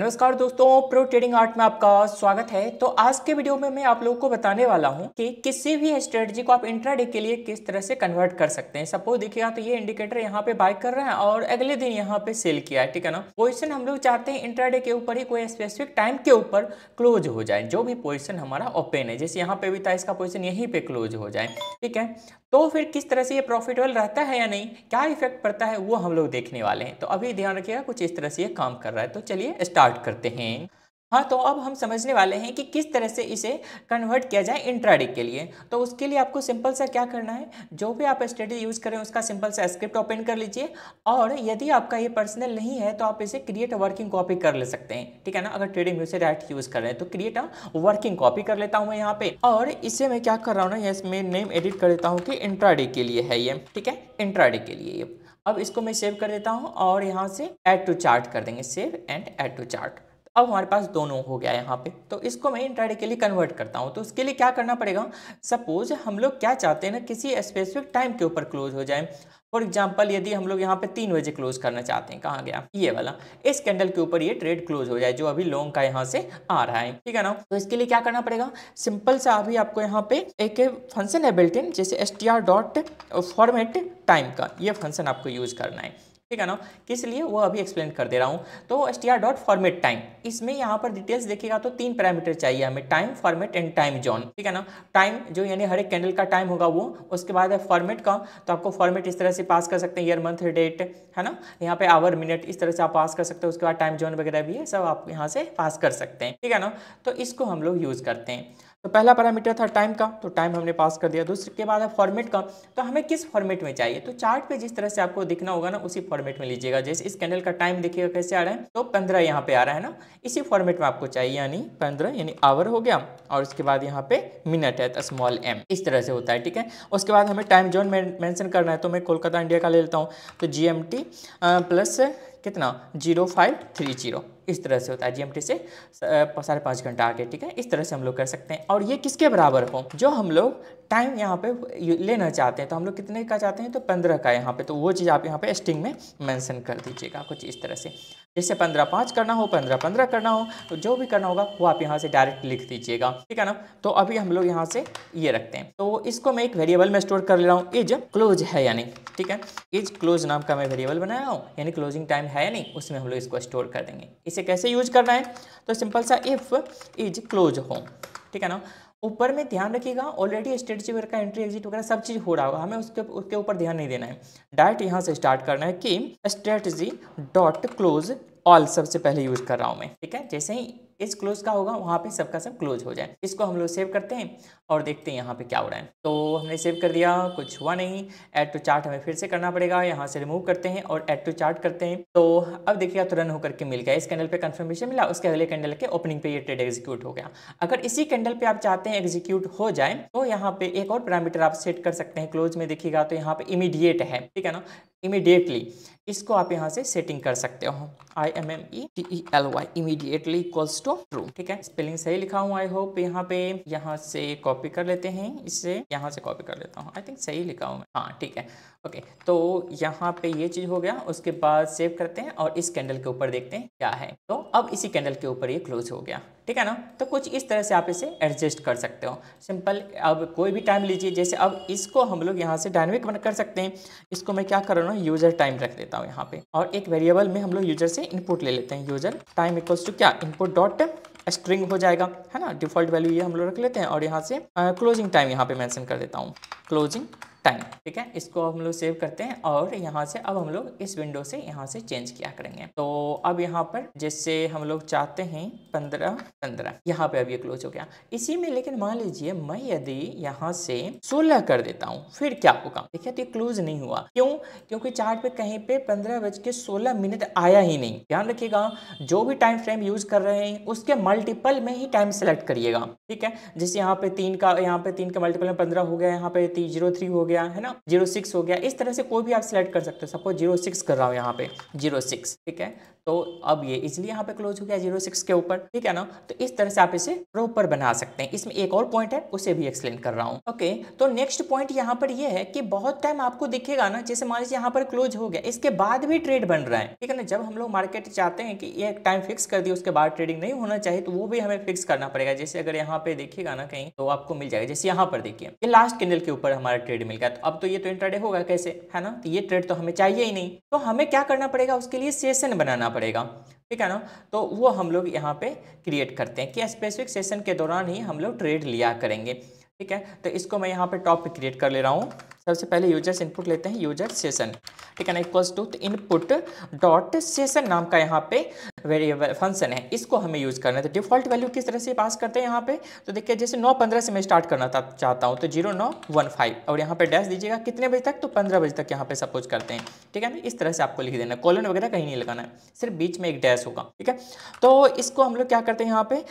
नमस्कार दोस्तों, pro trading art में आपका स्वागत है। तो आज के वीडियो में मैं आप लोगों को बताने वाला हूं कि किसी भी स्ट्रेटजी को आप इंट्राडे के लिए किस तरह से कन्वर्ट कर सकते हैं। सपोज देखिएगा तो ये इंडिकेटर यहाँ पे बाय कर रहा है और अगले दिन यहाँ पे सेल किया है, ठीक है ना। पोजीशन हम लोग चाहते हैं इंट्राडे के ऊपर ही कोई स्पेसिफिक टाइम के ऊपर क्लोज हो जाए, जो भी पोजिशन हमारा ओपन है। जैसे यहाँ पे भी था, इसका पोजिशन यहीं पे क्लोज हो जाए, ठीक है। तो फिर किस तरह से ये प्रॉफिटेबल रहता है या नहीं, क्या इफेक्ट पड़ता है, वो हम लोग देखने वाले हैं। तो अभी ध्यान रखिएगा, कुछ इस तरह से ये काम कर रहा है। तो चलिए स्टार्ट करते हैं। हाँ, तो अब हम समझने वाले हैं कि किस तरह से इसे कन्वर्ट किया जाए इंट्राडे के लिए। तो उसके लिए आपको सिंपल सा क्या करना है, जो भी आप स्ट्रेटजी यूज़ करें उसका सिंपल सा स्क्रिप्ट ओपन कर लीजिए। और यदि आपका ये पर्सनल नहीं है तो आप इसे क्रिएट अ वर्किंग कॉपी कर ले सकते हैं, ठीक है ना। अगर ट्रेडिंग व्यू से डायरेक्ट यूज़ कर रहे हैं तो क्रिएट अ वर्किंग कॉपी कर लेता हूँ मैं यहाँ पे। और इसे मैं क्या कर रहा हूँ ना, इसमें नेम एडिट कर देता हूँ कि इंट्राडे के लिए है ये, ठीक है, इंट्राडे के लिए ये। अब इसको मैं सेव कर देता हूँ और यहाँ से ऐड टू चार्ट कर देंगे, save and add to cart. अब हमारे पास दोनों हो गया यहाँ पे। तो इसको मैं इंट्राडे के लिए कन्वर्ट करता हूँ। तो उसके लिए क्या करना पड़ेगा, सपोज हम लोग क्या चाहते हैं ना, किसी स्पेसिफिक टाइम के ऊपर क्लोज हो जाए। फॉर एग्जांपल यदि हम लोग यहाँ पे 3 बजे क्लोज करना चाहते हैं, कहाँ गया ये वाला, इस कैंडल के ऊपर ये ट्रेड क्लोज हो जाए जो अभी लॉन्ग का यहाँ से आ रहा है, ठीक है ना। तो इसके लिए क्या करना पड़ेगा, सिंपल सा अभी आपको यहाँ पे एक फंक्शन है बिल्ट इन, जैसे str.format टाइम का ये फंक्शन आपको यूज करना है, ठीक है ना। किस लिए वो अभी एक्सप्लेन कर दे रहा हूँ। तो str.format टाइम, इसमें यहाँ पर डिटेल्स देखिएगा तो 3 पैरामीटर चाहिए हमें, time, format and time zone, ठीक है ना। टाइम जो यानी हर एक कैंडल का टाइम होगा वो, उसके बाद है फॉर्मेट का, तो आपको फॉर्मेट इस तरह से पास कर सकते हैं, ईयर मंथ डेट, है ना। यहाँ पे आवर मिनट इस तरह से आप पास कर सकते हैं। उसके बाद टाइम जोन वगैरह भी है, सब आप यहाँ से पास कर सकते हैं, ठीक है ना। तो इसको हम लोग यूज़ करते हैं। तो पहला पैरामीटर था टाइम का, तो टाइम हमने पास कर दिया। दूसरे के बाद है फॉर्मेट का, तो हमें किस फॉर्मेट में चाहिए, तो चार्ट पे जिस तरह से आपको दिखना होगा ना उसी फॉर्मेट में लीजिएगा। जैसे इस कैंडल का टाइम देखिएगा कैसे आ रहा है, तो 15 यहाँ पे आ रहा है ना, इसी फॉर्मेट में आपको चाहिए, यानी 15 यानी आवर हो गया। और उसके बाद यहाँ पे मिनट है, तो स्मॉल m, इस तरह से होता है, ठीक है। उसके बाद हमें टाइम जोन मेंशन करना है, तो मैं कोलकाता इंडिया का ले लेता हूँ। तो GMT प्लस कितना 0530, इस तरह से होता है। GMT से 5.5 घंटा आगे, ठीक है। इस तरह से हम लोग कर सकते हैं। और ये किसके बराबर हो, जो हम लोग टाइम यहाँ पे लेना चाहते हैं। तो हम लोग कितने का चाहते हैं, तो 15 का यहाँ पे, तो वो चीज़ आप यहाँ पे स्ट्रिंग में मेंशन कर दीजिएगा कुछ इस तरह से। जैसे 15/5 करना हो, 15/15 करना हो, तो जो भी करना होगा वो आप यहाँ से डायरेक्ट लिख दीजिएगा, ठीक है ना। तो अभी हम लोग यहाँ से ये रखते हैं। तो इसको मैं एक वेरिएबल में स्टोर कर ले रहा हूँ, इज क्लोज है यानी, ठीक है। इज क्लोज नाम का मैं वेरिएबल बनाया हूँ, यानी क्लोजिंग टाइम है या नहीं, उसमें हम लोग इसको स्टोर कर देंगे। इसे कैसे यूज करना है, तो सिंपल सा इफ इज क्लोज हो, ठीक है ना। ऊपर में ध्यान रखिएगा, ऑलरेडी स्ट्रेटजी वगैरह का एंट्री एग्जिट वगैरह सब चीज़ हो रहा होगा, हमें उसके ऊपर ध्यान नहीं देना है। डायरेक्ट यहाँ से स्टार्ट करना है कि स्ट्रेटजी डॉट क्लोज ऑल सबसे पहले यूज कर रहा हूँ मैं, ठीक है। जैसे ही इस क्लोज का होगा वहाँ पे सबका सब क्लोज हो जाए। इसको हम लोग सेव करते हैं और देखते हैं यहाँ पे क्या हो रहा है। तो हमने सेव कर दिया, कुछ हुआ नहीं। ऐड टू चार्ट हमें फिर से करना पड़ेगा, यहाँ से रिमूव करते हैं और ऐड टू चार्ट करते हैं। तो अब देखिएगा तो रन होकर के मिल गया, इस कैंडल पे कंफर्मेशन मिला, उसके अगले कैंडल के ओपनिंग पे ये ट्रेड एग्जीक्यूट हो गया। अगर इसी कैंडल पे आप चाहते हैं एग्जीक्यूट हो जाए तो यहाँ पे एक और पैरामीटर आप सेट कर सकते हैं। क्लोज में देखिएगा तो यहाँ पे इमीडिएट है, ठीक है ना, इमीडिएटली, इसको आप यहाँ से सेटिंग कर सकते हो, IMMEDELY, immediately equals to true, ठीक है। स्पेलिंग सही लिखा हूँ आई होप। यहाँ से कॉपी कर लेते हैं, इससे यहाँ से कॉपी कर लेता हूँ, आई थिंक सही लिखा हूँ मैं, हाँ ठीक है, ओके। तो यहाँ पे ये चीज़ हो गया। उसके बाद सेव करते हैं और इस कैंडल के ऊपर देखते हैं क्या है। तो अब इसी कैंडल के ऊपर ये क्लोज हो गया, ठीक है ना। तो कुछ इस तरह से आप इसे एडजस्ट कर सकते हो, सिंपल। अब कोई भी टाइम लीजिए, जैसे अब इसको हम लोग यहाँ से डायनेमिक बना कर सकते हैं। इसको मैं क्या कर रहा हूँ, यूजर टाइम रख देता हूँ यहाँ पे, और एक वेरिएबल में हम लोग यूजर से इनपुट ले लेते हैं। यूजर टाइम इक्वल्स टू क्या, इनपुट डॉट स्ट्रिंग हो जाएगा, है ना। डिफॉल्ट वैल्यू ये हम लोग रख लेते हैं और यहाँ से क्लोजिंग टाइम यहाँ पे मेंशन कर देता हूँ, क्लोजिंग टाइम, ठीक है। इसको हम लोग सेव करते हैं और यहाँ से अब हम लोग इस विंडो से यहाँ से चेंज किया करेंगे। तो अब यहाँ पर जैसे हम लोग चाहते हैं 15 यहाँ पे अब ये क्लोज हो गया इसी में। लेकिन मान लीजिए मैं यदि यहाँ से 16 कर देता हूँ, फिर क्या होगा, देखिए तो ये क्लोज नहीं हुआ। क्यों, क्योंकि चार्ट पे कहीं पे 15:16 आया ही नहीं। ध्यान रखिएगा, जो भी टाइम फ्रेम यूज कर रहे हैं उसके मल्टीपल में ही टाइम सेलेक्ट करिएगा, ठीक है। जैसे यहाँ पे 3 का मल्टीपल में 15 हो गया, यहाँ पे 03 हो गया, गया है ना, 06 हो गया, इस तरह से कोई भी आप सिलेक्ट कर सकते हो। सपोज 06 कर रहा हूँ यहाँ पे 06, ठीक है, तो अब ये इजिली यहाँ पे क्लोज हो गया 06 के ऊपर, ठीक है ना। तो इस तरह से आप इसे प्रॉपर बना सकते हैं। इसमें एक और पॉइंट है, उसे भी एक्सप्लेन कर रहा हूँ। ओके, तो नेक्स्ट पॉइंट यहाँ पर ये है कि बहुत टाइम आपको दिखेगा ना, जैसे मान लीजिए यहाँ पर क्लोज हो गया, इसके बाद भी ट्रेड बन रहा है, ठीक है ना। जब हम लोग मार्केट चाहते हैं कि ये एक टाइम फिक्स कर दिया, उसके बाद ट्रेडिंग नहीं होना चाहिए, तो वो भी हमें फिक्स करना पड़ेगा। जैसे अगर यहाँ पे देखिएगा ना कहीं, तो आपको मिल जाएगा। जैसे यहाँ पर देखिए, ये लास्ट कैंडल के ऊपर हमारा ट्रेड मिल गया, तो अब तो ये तो इंट्राडे होगा कैसे, है ना। तो ये ट्रेड तो हमें चाहिए ही नहीं, तो हमें क्या करना पड़ेगा, उसके लिए सेशन बनाना पड़ेगा, ठीक है ना। तो वो हम लोग यहाँ पे क्रिएट करते हैं कि स्पेसिफिक सेशन के दौरान ही हम लोग ट्रेड लिया करेंगे, ठीक है। तो इसको मैं यहाँ पे टॉप पे क्रिएट कर ले रहा हूँ। सबसे पहले यूजर्स इनपुट लेते हैं, यूजर सेशन, ठीक है ना, equals to input dot session नाम का यहाँ पे वेरिएबल फंक्शन है, इसको हमें यूज करना है। तो डिफॉल्ट वैल्यू किस तरह से पास करते हैं यहाँ पे, तो देखिए जैसे 9:15 से मैं स्टार्ट करना चाहता हूँ, तो 0915 और यहाँ पे डैश दीजिएगा, कितने बजे तक, तो 15 बजे तक यहाँ पे सपोज करते हैं, ठीक है ना। इस तरह से आपको लिख देना, कॉलन वगैरह कहीं नहीं लगाना है, सिर्फ बीच में एक डैश होगा, ठीक है। तो इसको हम लोग क्या करते हैं, यहाँ पे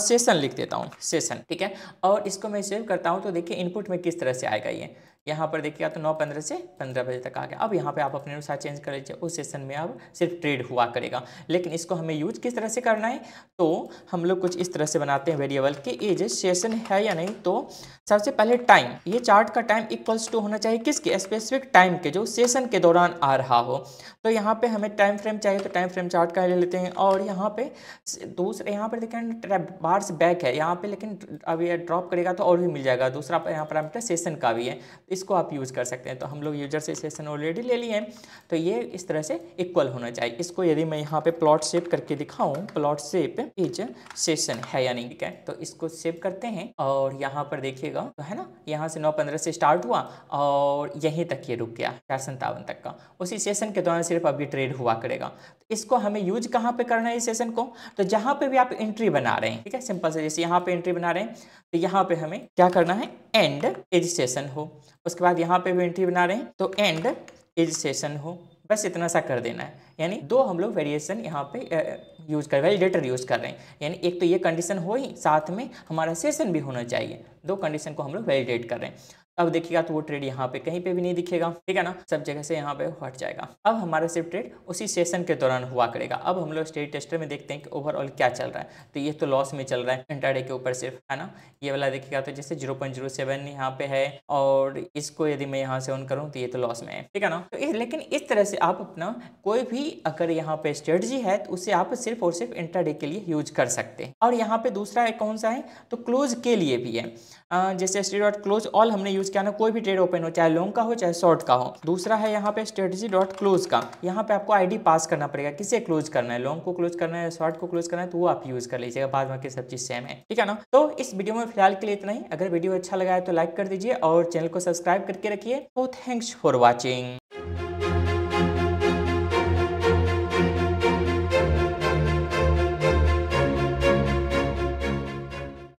सेशन लिख देता हूँ, सेशन, ठीक है। और इसको मैं सेव करता हूँ, तो देखिए इनपुट में किस तरह से आएगा ये, यहाँ पर देखिएगा तो 9:15 से 15 बजे तक आ गया। अब यहाँ पे आप अपने अनुसार चेंज कर लीजिए, उस सेशन में अब सिर्फ ट्रेड हुआ करेगा। लेकिन इसको हमें यूज किस तरह से करना है, तो हम लोग कुछ इस तरह से बनाते हैं वेरिएबल कि ये जो सेशन है या नहीं, तो सबसे पहले टाइम, ये चार्ट का टाइम इक्वल्स टू होना चाहिए किसके, स्पेसिफिक टाइम के, जो सेशन के दौरान आ रहा हो। तो यहाँ पे हमें टाइम फ्रेम चाहिए, तो टाइम फ्रेम चार्ट का ले लेते हैं। और यहाँ पे दूसरे, यहाँ पर देखें बार्स बैक है यहाँ पे, लेकिन अब ये ड्रॉप करेगा तो और भी मिल जाएगा। दूसरा यहाँ पैरामीटर सेशन का भी है, इसको आप यूज़ कर सकते हैं। तो हम लोग यूजर से सेशन ऑलरेडी ले लिए हैं, तो ये इस तरह से इक्वल होना चाहिए। इसको यदि मैं यहाँ पे प्लॉट शेप करके दिखाऊं, प्लॉट शेप इज सेशन है या नहीं, ठीक है। तो इसको सेव करते हैं और यहाँ पर देखिएगा, तो है ना, यहाँ से 9:15 से स्टार्ट हुआ और यहीं तक ये रुक गया 4:57 तक का। उसी सेशन के दौरान सिर्फ अभी ट्रेड हुआ करेगा। तो इसको हमें यूज कहाँ पे करना है इस सेशन को, तो जहाँ पे भी आप एंट्री बना रहे हैं, ठीक है, सिंपल से जैसे यहाँ पे एंट्री बना रहे हैं, तो यहाँ पे हमें क्या करना है, एंड एज सेशन हो। उसके बाद यहाँ पे भी एंट्री बना रहे हैं, तो एंड एज सेशन हो, बस इतना सा कर देना है। यानी दो हम लोग वेरिएशन यहाँ पे यूज कर, वैलिडेटर यूज कर रहे हैं। यानी एक तो ये कंडीशन हो ही, साथ में हमारा सेशन भी होना चाहिए, दो कंडीशन को हम लोग वैलिडेट कर रहे हैं। अब देखिएगा तो वो ट्रेड यहाँ पे कहीं पे भी नहीं दिखेगा, ठीक है ना, सब जगह से यहाँ पे हट जाएगा। अब हमारा सिर्फ ट्रेड उसी सेशन के दौरान हुआ करेगा। अब हम लोग स्टेट टेस्टर में देखते हैं कि ओवरऑल क्या चल रहा है। तो ये तो लॉस में चल रहा है इंट्राडे के ऊपर सिर्फ, है ना। ये वाला देखिएगा तो जैसे 0.07 यहाँ पे है, और इसको यदि मैं यहाँ से ऑन करूँ तो ये तो लॉस में है, ठीक है ना। तो लेकिन इस तरह से आप अपना कोई भी अगर यहाँ पे स्ट्रेटजी है तो उसे आप सिर्फ और सिर्फ इंट्राडे के लिए यूज कर सकते हैं। और यहाँ पे दूसरा कौन सा है, तो क्लोज के लिए भी है। जैसे ST.close ऑल हमने यूज किया ना, कोई भी ट्रेड ओपन हो, चाहे लॉन्ग का हो चाहे शॉर्ट का हो। दूसरा है यहाँ पे strategy.close का, यहाँ पे आपको आईडी पास करना पड़ेगा, किसे क्लोज करना है, लॉन्ग को क्लोज करना है, शॉर्ट को क्लोज करना है, तो वो आप यूज कर लीजिएगा, बाद में सब चीज सेम है, ठीक है ना। तो इस वीडियो में फिलहाल के लिए इतना ही। अगर वीडियो अच्छा लगा है तो लाइक कर दीजिए और चैनल को सब्सक्राइब करके रखिए। तो थैंक्स फॉर वॉचिंग।